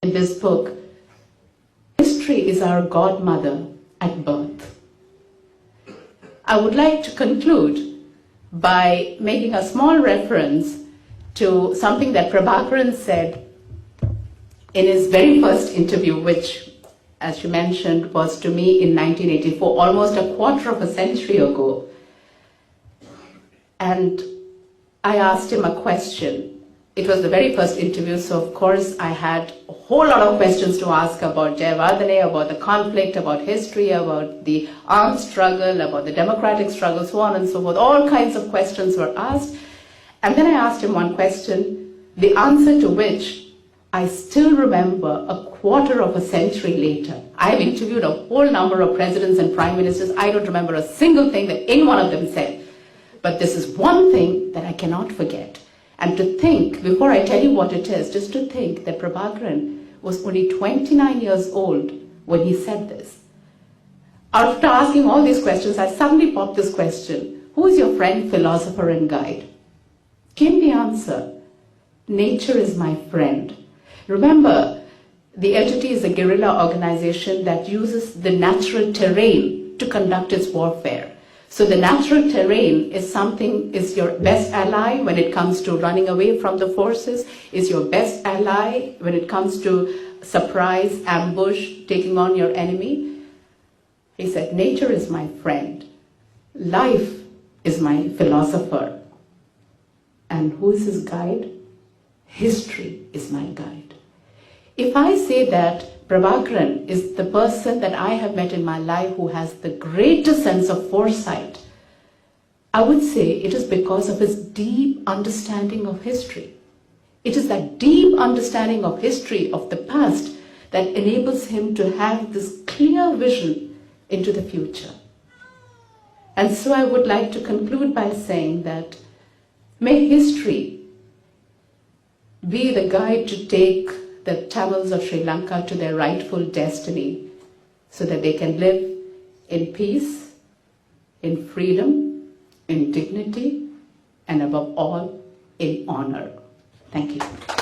in this book, history is our godmother at birth. I would like to conclude by making a small reference to something that Prabhakaran said in his very first interview, which, as you mentioned, was to me in 1984, almost a quarter of a century ago. And I asked him a question. It was the very first interview, so of course I had a whole lot of questions to ask about Jayavardhane, about the conflict, about history, about the armed struggle, about the democratic struggle, so on and so forth. All kinds of questions were asked. And then I asked him one question, the answer to which I still remember a quarter of a century later. I've interviewed a whole number of presidents and prime ministers. I don't remember a single thing that any one of them said. But this is one thing that I cannot forget. And to think, before I tell you what it is, just to think that Prabhakaran was only 29 years old when he said this. After asking all these questions, I suddenly popped this question: who is your friend, philosopher, and guide? Came the answer: nature is my friend. Remember, the LTT is a guerrilla organization that uses the natural terrain to conduct its warfare. So the natural terrain is your best ally when it comes to running away from the forces, is your best ally when it comes to surprise, ambush, taking on your enemy. He said, nature is my friend. Life is my philosopher. And who is his guide? History is my guide. If I say that Prabhakaran is the person that I have met in my life who has the greatest sense of foresight, I would say it is because of his deep understanding of history. It is that deep understanding of history, of the past, that enables him to have this clear vision into the future. And so I would like to conclude by saying that may history be the guide to take the Tamils of Sri Lanka to their rightful destiny so that they can live in peace, in freedom, in dignity, and above all, in honor. Thank you.